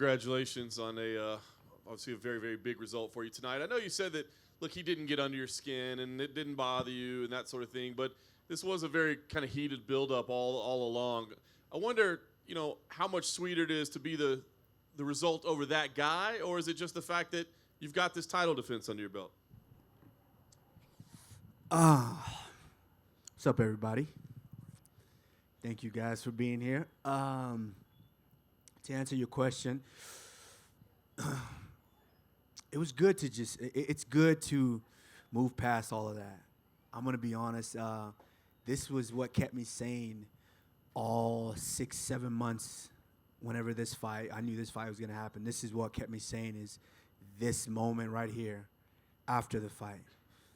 Congratulations on obviously a very, very big result for you tonight. I know you said that, look, he didn't get under your skin and it didn't bother you and that sort of thing, but this was a very kind of heated buildup all along. I wonder, how much sweeter it is to be the result over that guy, or is it just the fact that you've got this title defense under your belt? What's up, everybody? Thank you guys for being here. To answer your question, it was good to it's good to move past all of that. I'm going to be honest. This was what kept me sane all 6-7 months whenever this fight, I knew this fight was going to happen. This is what kept me sane, is this moment right here after the fight.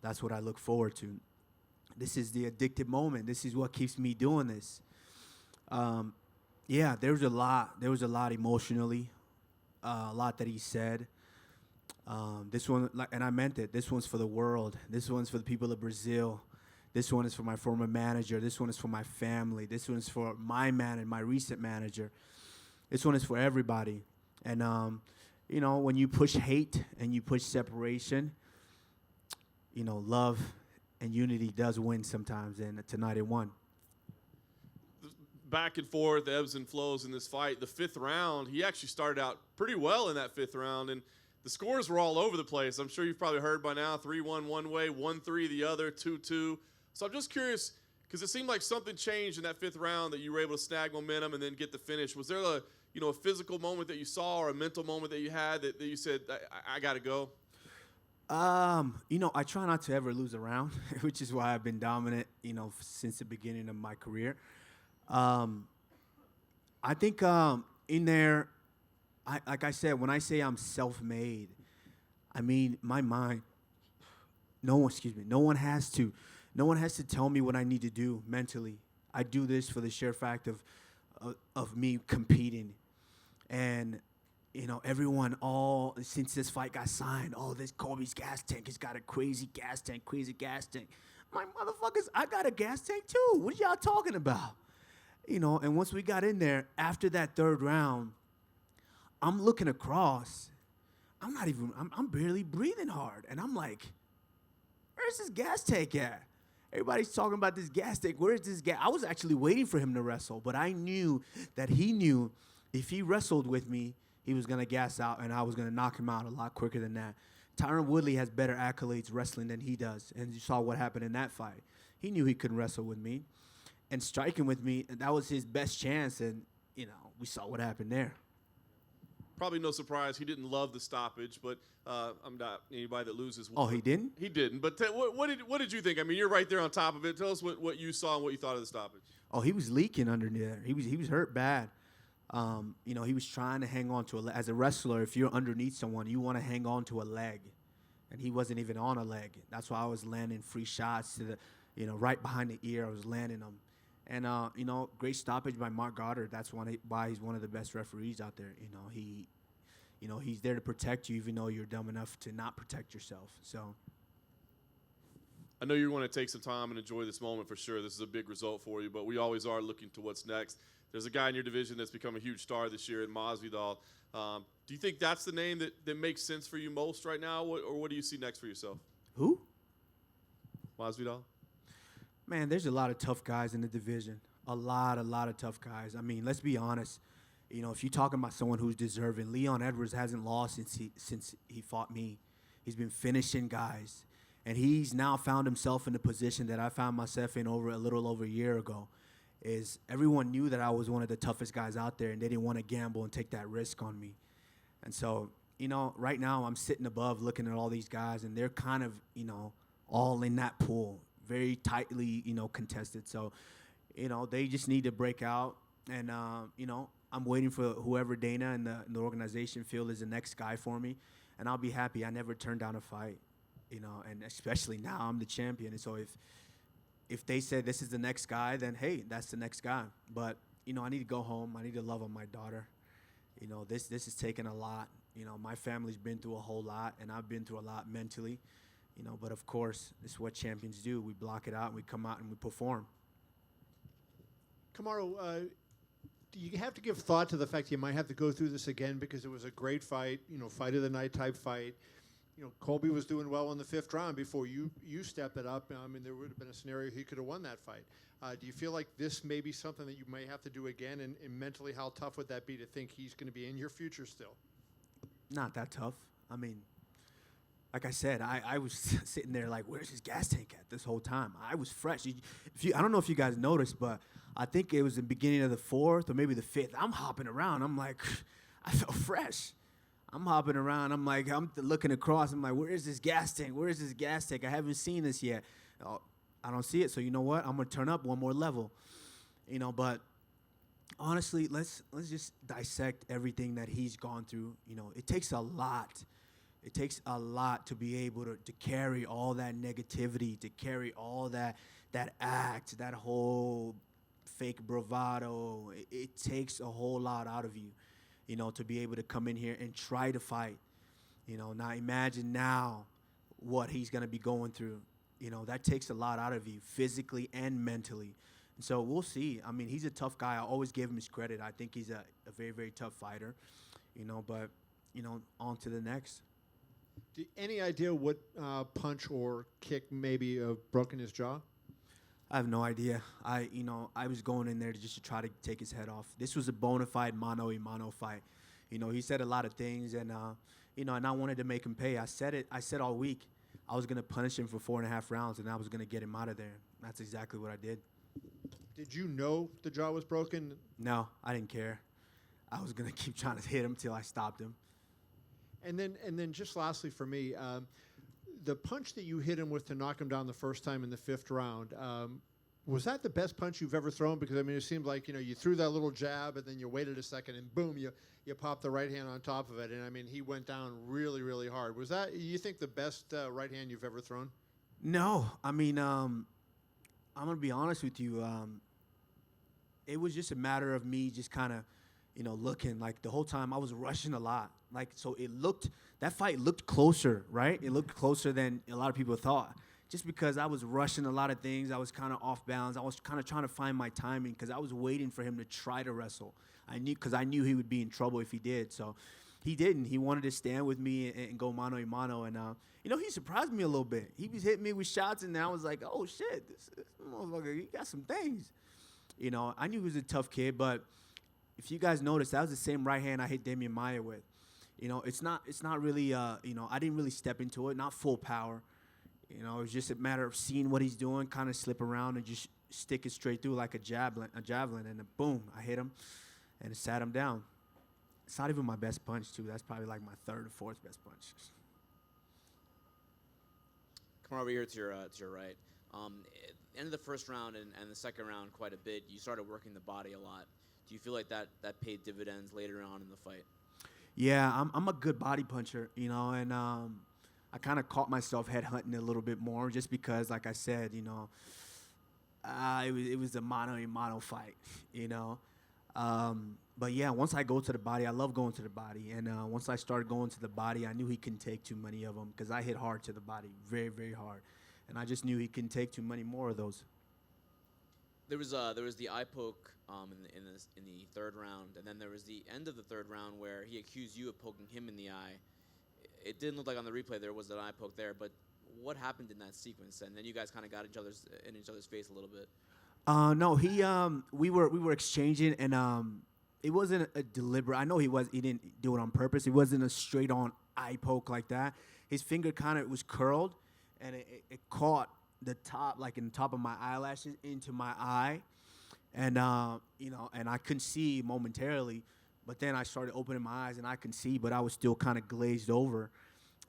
That's what I look forward to. This is the addictive moment. This is what keeps me doing this. Yeah, there was a lot emotionally, a lot that he said. This one, and I meant it. This one's for the world. This one's for the people of Brazil. This one is for my former manager. This one is for my family. This one is for my recent manager. This one is for everybody. And when you push hate and you push separation, love and unity does win sometimes. And tonight it won. Back and forth, ebbs and flows in this fight. The fifth round, he actually started out pretty well in that fifth round, and the scores were all over the place. I'm sure you've probably heard by now, 3-1 one way, 1-3 the other, 2-2. So I'm just curious, because it seemed like something changed in that fifth round, that you were able to snag momentum and then get the finish. Was there a physical moment that you saw or a mental moment that you had that you said, I got to go? I try not to ever lose a round, which is why I've been dominant, since the beginning of my career. I think in there, like I said, when I say I'm self-made, I mean my mind. No one has to tell me what I need to do mentally. I do this for the sheer fact of me competing, and everyone since this fight got signed, this Kobe's gas tank has got a crazy gas tank. My motherfuckers, I got a gas tank too. What are y'all talking about? And once we got in there, after that third round, I'm looking across. I'm barely breathing hard. And I'm like, where's this gas tank at? Everybody's talking about this gas tank. Where's this gas? I was actually waiting for him to wrestle, but I knew that he knew if he wrestled with me, he was going to gas out, and I was going to knock him out a lot quicker than that. Tyron Woodley has better accolades wrestling than he does, and you saw what happened in that fight. He knew he couldn't wrestle with me. And striking with me, that was his best chance, and, we saw what happened there. Probably no surprise he didn't love the stoppage, but I'm not anybody that loses. Oh, he didn't? He didn't. But what did you think? I mean, you're right there on top of it. Tell us what you saw and what you thought of the stoppage. Oh, he was leaking under there. He was hurt bad. He was trying to hang on to as a wrestler, if you're underneath someone, you want to hang on to a leg. And he wasn't even on a leg. That's why I was landing free shots to the, right behind the ear. I was landing them. And, great stoppage by Mark Goddard. That's why he's one of the best referees out there. He's there to protect you even though you're dumb enough to not protect yourself. So I know you want to take some time and enjoy this moment for sure. This is a big result for you, but we always are looking to what's next. There's a guy in your division that's become a huge star this year in Masvidal. Do you think that's the name that makes sense for you most right now, or what do you see next for yourself? Who? Masvidal? Man, there's a lot of tough guys in the division. A lot of tough guys. I mean, let's be honest. If you're talking about someone who's deserving, Leon Edwards hasn't lost since he fought me. He's been finishing guys. And he's now found himself in the position that I found myself in a little over a year ago. Is everyone knew that I was one of the toughest guys out there, and they didn't want to gamble and take that risk on me. And so, right now I'm sitting above looking at all these guys, and they're kind of, all in that pool. Very tightly, contested. So, they just need to break out. And, I'm waiting for whoever Dana and the organization feel is the next guy for me. And I'll be happy. I never turned down a fight, and especially now I'm the champion. And so if they said this is the next guy, then, hey, that's the next guy. But, I need to go home. I need to love on my daughter. This is taking a lot. My family's been through a whole lot, and I've been through a lot mentally. But of course, this is what champions do. We block it out, and we come out, and we perform. Kamaru, do you have to give thought to the fact you might have to go through this again because it was a great fight, fight of the night type fight. Colby was doing well in the 5th round before you stepped it up. I mean, there would have been a scenario he could have won that fight. Do you feel like this may be something that you may have to do again? And mentally, how tough would that be to think he's going to be in your future still? Not that tough. I mean, like I said, I was sitting there like, where's his gas tank at this whole time? I was fresh. I don't know if you guys noticed, but I think it was the beginning of the 4th or maybe the 5th. I'm hopping around. I'm like, I felt fresh. I'm hopping around. I'm like, I'm looking across. I'm like, where is this gas tank? Where is this gas tank? I haven't seen this yet. I don't see it. So you know what? I'm gonna turn up one more level. But honestly, let's just dissect everything that he's gone through. It takes a lot. It takes a lot to be able to carry all that negativity, to carry all that act, that whole fake bravado. It takes a whole lot out of you. To be able to come in here and try to fight. Now imagine now what he's going to be going through. That takes a lot out of you physically and mentally. And so we'll see. I mean, he's a tough guy. I always give him his credit. I think he's a very, very tough fighter. But on to the next. Any idea what punch or kick maybe broken his jaw? I have no idea. I was going in there just to try to take his head off. This was a bona fide mano-a-mano fight. He said a lot of things, and and I wanted to make him pay. I said all week I was gonna punish him for 4.5 rounds, and I was gonna get him out of there. That's exactly what I did. Did you know the jaw was broken? No, I didn't care. I was gonna keep trying to hit him till I stopped him. And then just lastly for me, the punch that you hit him with to knock him down the first time in the 5th round, was that the best punch you've ever thrown? Because, I mean, it seemed like, you threw that little jab and then you waited a second and boom, you popped the right hand on top of it. And, I mean, he went down really, really hard. Was that, you think, the best right hand you've ever thrown? No. I mean, I'm going to be honest with you. It was just a matter of me just kind of, looking. Like, the whole time I was rushing a lot. Like, so that fight looked closer, right? It looked closer than a lot of people thought. Just because I was rushing a lot of things, I was kind of off balance. I was kind of trying to find my timing because I was waiting for him to try to wrestle. I knew he would be in trouble if he did. So he didn't. He wanted to stand with me and go mano-a-mano. And, he surprised me a little bit. He was hitting me with shots, and I was like, oh, shit, this motherfucker, he got some things. I knew he was a tough kid, but if you guys noticed, that was the same right hand I hit Damian Maia with. It's not really, I didn't really step into it, not full power. It was just a matter of seeing what he's doing, kind of slip around and just stick it straight through like a javelin, and then boom, I hit him and it sat him down. It's not even my best punch, too. That's probably like my 3rd or 4th best punch. Come over here to your right. End of the 1st round and the 2nd round quite a bit. You started working the body a lot. Do you feel like that paid dividends later on in the fight? Yeah, I'm a good body puncher, and I kind of caught myself headhunting a little bit more just because, like I said, it was a mano-a-mano fight, But yeah, once I go to the body, I love going to the body, and once I started going to the body, I knew he couldn't take too many of them because I hit hard to the body, very, very hard, and I just knew he couldn't take too many more of those. There was the eye poke in the 3rd round, and then there was the end of the 3rd round where he accused you of poking him in the eye. It didn't look like on the replay there was an eye poke there, but what happened in that sequence? And then you guys kind of got in each other's face a little bit. No, we were exchanging, and it wasn't a deliberate. I know he didn't do it on purpose. It wasn't a straight on eye poke like that. His finger kind of was curled, and it caught the top, like in the top of my eyelashes, into my eye, and and I couldn't see momentarily, but then I started opening my eyes and I could see, but I was still kind of glazed over,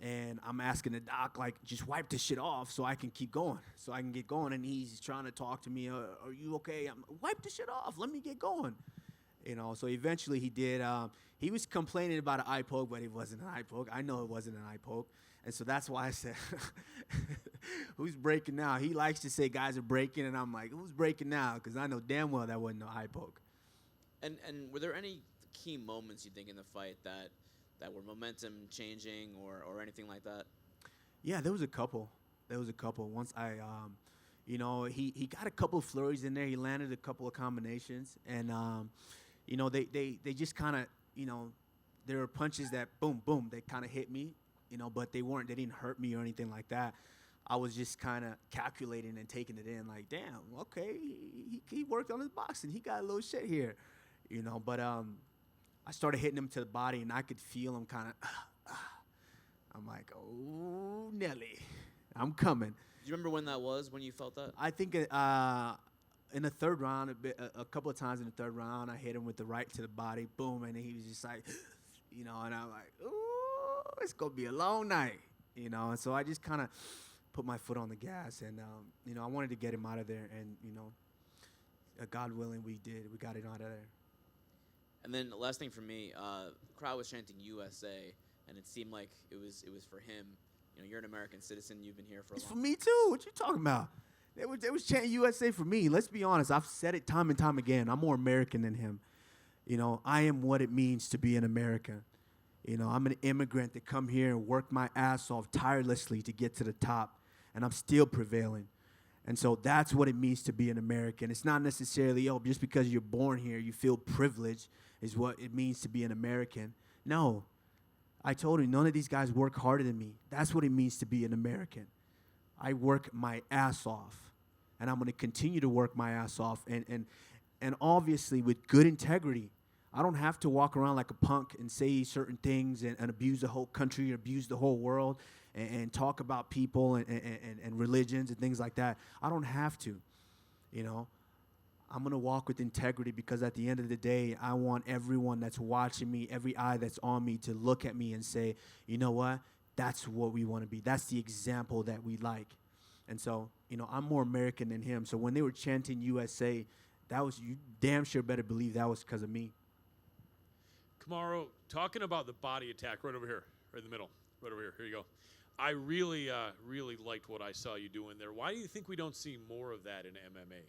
and I'm asking the doc, like, just wipe this shit off so I can keep going, so I can get going, and he's trying to talk to me, are you okay? Wipe the shit off, let me get going, so eventually he did. He was complaining about an eye poke, but it wasn't an eye poke. I know it wasn't an eye poke. And so that's why I said, who's breaking now? He likes to say guys are breaking, and I'm like, who's breaking now? Because I know damn well that wasn't no eye poke. And were there any key moments you think in the fight that were momentum changing or anything like that? Yeah, there was a couple. Once I, he got a couple of flurries in there. He landed a couple of combinations, and they just kind of, there were punches that boom, boom, they kind of hit me, but they didn't hurt me or anything like that. I was just kind of calculating and taking it in, like, damn, okay, he worked on his boxing. He got a little shit here, But I started hitting him to the body, and I could feel him kind of. I'm like, oh, Nelly, I'm coming. Do you remember when that was, when you felt that? I think in the third round, a couple of times in the third round, I hit him with the right to the body, boom, and he was just like, and I'm like, ooh, it's gonna be a long night, And so I just kind of put my foot on the gas, and I wanted to get him out of there, and God willing, we did. We got it out of there. And then the last thing for me, the crowd was chanting USA, and it seemed like it was for him. You're an American citizen. You've been here for a It's long for me too. What you talking about? They was chanting USA for me. Let's be honest. I've said it time and time again. I'm more American than him. I am what it means to be an American. I'm an immigrant that come here and work my ass off tirelessly to get to the top, and I'm still prevailing. And so that's what it means to be an American. It's not necessarily, just because you're born here, you feel privileged is what it means to be an American. No. I told him, none of these guys work harder than me. That's what it means to be an American. I work my ass off, and I'm going to continue to work my ass off, and obviously with good integrity. I don't have to walk around like a punk and say certain things and abuse the whole country, abuse the whole world, and talk about people and religions and things like that. I don't have to, I'm going to walk with integrity, because at the end of the day, I want everyone that's watching me, every eye that's on me, to look at me and say, you know what? That's what we want to be. That's the example that we like. And so, I'm more American than him. So when they were chanting USA, you damn sure better believe that was because of me. Kamaru, talking about the body attack right over here, right in the middle, right over here. Here you go. I really liked what I saw you doing there. Why do you think we don't see more of that in MMA?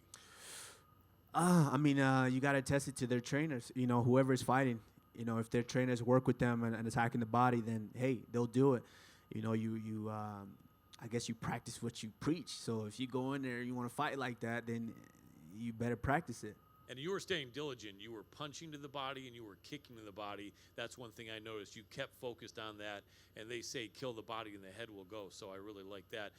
You got to test it to their trainers, whoever's fighting. If their trainers work with them and attacking the body, then, hey, they'll do it. I guess you practice what you preach. So if you go in there and you want to fight like that, then you better practice it. And you were staying diligent. You were punching to the body and you were kicking to the body. That's one thing I noticed. You kept focused on that. And they say kill the body and the head will go. So I really like that.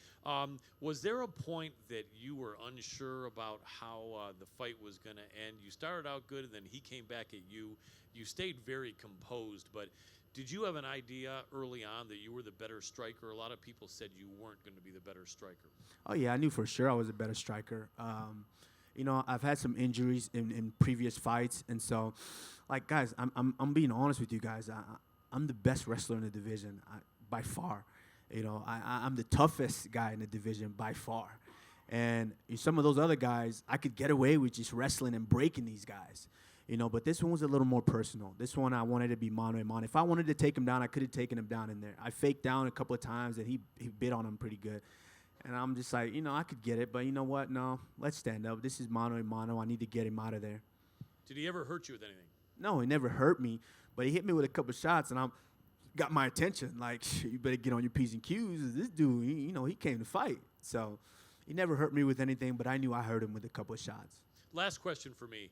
Was there a point that you were unsure about how the fight was going to end? You started out good, and then he came back at you. You stayed very composed. But did you have an idea early on that you were the better striker? A lot of people said you weren't going to be the better striker. Oh, yeah, I knew for sure I was a better striker. I've had some injuries in previous fights, and so, like, guys, I'm being honest with you guys. I'm the best wrestler in the division by far. I'm the toughest guy in the division by far. And some of those other guys, I could get away with just wrestling and breaking these guys. But this one was a little more personal. This one I wanted to be mano a mano. If I wanted to take him down, I could have taken him down in there. I faked down a couple of times, and he bit on him pretty good. And I'm just like, I could get it, but you know what? No, let's stand up. This is mano a mano. I need to get him out of there. Did he ever hurt you with anything? No, he never hurt me, but he hit me with a couple of shots, and got my attention. Like, you better get on your P's and Q's. This dude, he came to fight. So he never hurt me with anything, but I knew I hurt him with a couple of shots. Last question for me.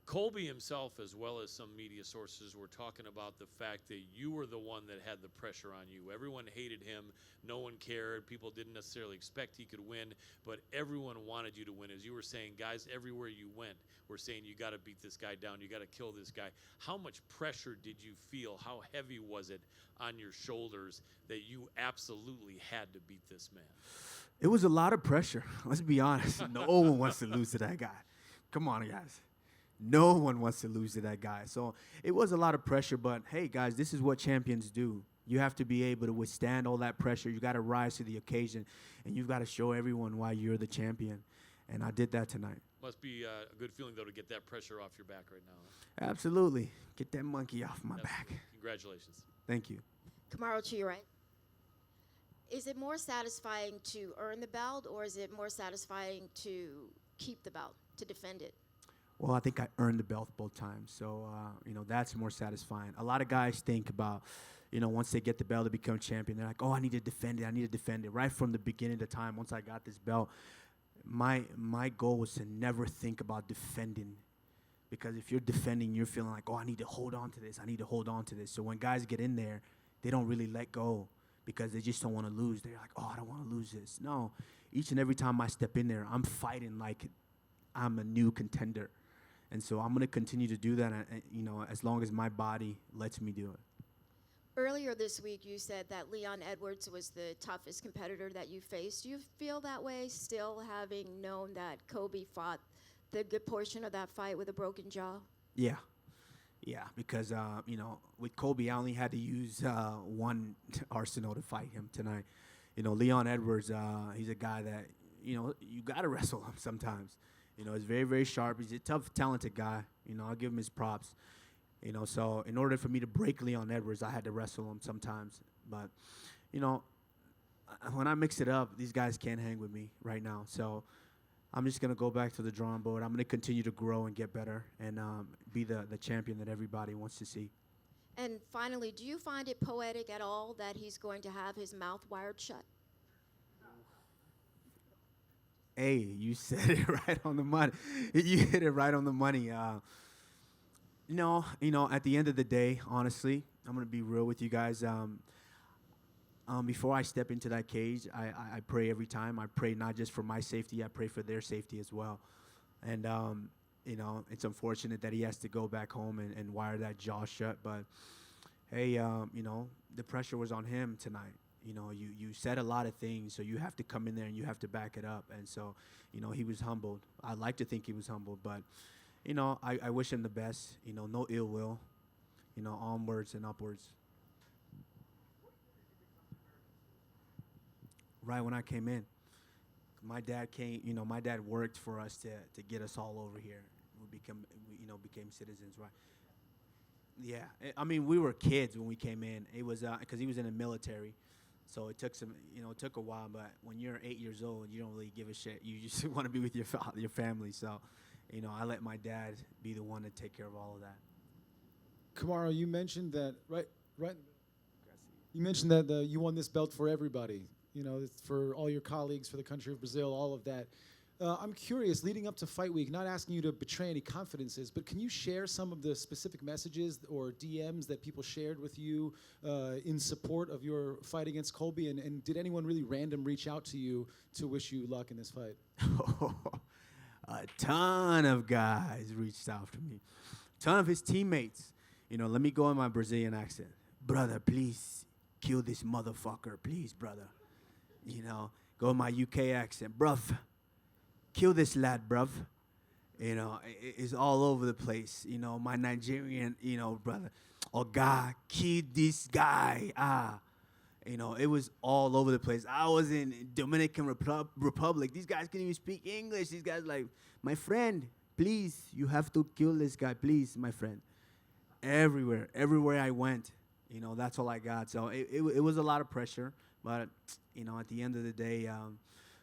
Colby himself, as well as some media sources, were talking about the fact that you were the one that had the pressure on you. Everyone hated him. No one cared. People didn't necessarily expect he could win, but everyone wanted you to win. As you were saying, guys, everywhere you went were saying, you got to beat this guy down. You got to kill this guy. How much pressure did you feel? How heavy was it on your shoulders that you absolutely had to beat this man? It was a lot of pressure. Let's be honest. No one wants to lose to that guy. Come on, guys. No one wants to lose to that guy. So it was a lot of pressure, but hey, guys, this is what champions do. You have to be able to withstand all that pressure. You got to rise to the occasion, and you've got to show everyone why you're the champion. And I did that tonight. Must be a good feeling, though, to get that pressure off your back right now. Absolutely. Get that monkey off my back. Congratulations. Thank you. Kamaru, to your right. Is it more satisfying to earn the belt, or is it more satisfying to keep the belt, to defend it? Well, I think I earned the belt both times. So, that's more satisfying. A lot of guys think about, once they get the belt to become champion, they're like, oh, I need to defend it. I need to defend it. Right from the beginning of the time, once I got this belt, my goal was to never think about defending Because if you're defending, you're feeling like, oh, I need to hold on to this. I need to hold on to this. So when guys get in there, they don't really let go because they just don't want to lose. They're like, oh, I don't want to lose this. No, each and every time I step in there, I'm fighting like I'm a new contender. And so I'm going to continue to do that, as long as my body lets me do it. Earlier this week, you said that Leon Edwards was the toughest competitor that you faced. Do you feel that way still, having known that Kobe fought the good portion of that fight with a broken jaw? Yeah. Yeah, because, with Kobe, I only had to use one arsenal to fight him tonight. Leon Edwards, he's a guy that, you got to wrestle him sometimes. He's very, very sharp. He's a tough, talented guy. I'll give him his props. So in order for me to break Leon Edwards, I had to wrestle him sometimes. But, when I mix it up, these guys can't hang with me right now. So I'm just going to go back to the drawing board. I'm going to continue to grow and get better and be the champion that everybody wants to see. And finally, do you find it poetic at all that he's going to have his mouth wired shut? Hey, you said it right on the money. You hit it right on the money. At the end of the day, honestly, I'm going to be real with you guys. Before I step into that cage, I pray every time. I pray not just for my safety, I pray for their safety as well. And, it's unfortunate that he has to go back home and wire that jaw shut. But, hey, the pressure was on him tonight. You said a lot of things, so you have to come in there and you have to back it up. And so, he was humbled. I like to think he was humbled, but, I wish him the best. No ill will, onwards and upwards. Right when I came in, my dad worked for us to get us all over here. We became citizens, right? Yeah, we were kids when we came in. It was because he was in the military, so it took it took a while. But when you're 8 years old, you don't really give a shit. You just want to be with your family. So, I let my dad be the one to take care of all of that. Kamaru, you mentioned that right. You mentioned that you won this belt for everybody. It's for all your colleagues, for the country of Brazil, all of that. I'm curious, leading up to fight week, not asking you to betray any confidences, but can you share some of the specific messages or DMs that people shared with you in support of your fight against Colby? And did anyone really random reach out to you to wish you luck in this fight? A ton of guys reached out to me. A ton of his teammates. Let me go in my Brazilian accent. Brother, please kill this motherfucker. Please, brother. Go in my UK accent. Bruv, kill this lad, bruv. It's all over the place. My Nigerian, brother. Oh, God, kill this guy. It was all over the place. I was in Dominican Republic. These guys couldn't even speak English. These guys like, my friend, please, you have to kill this guy, please, my friend. Everywhere I went, that's all I got. So it was a lot of pressure. But, at the end of the day,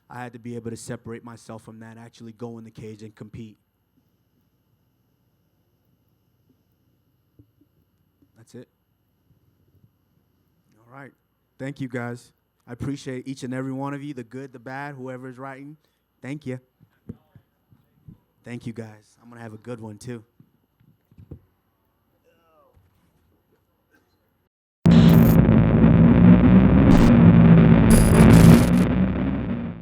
I had to be able to separate myself from that, actually go in the cage and compete. That's it. All right. Thank you, guys. I appreciate each and every one of you, the good, the bad, whoever's writing. Thank you. Thank you, guys. I'm going to have a good one, too.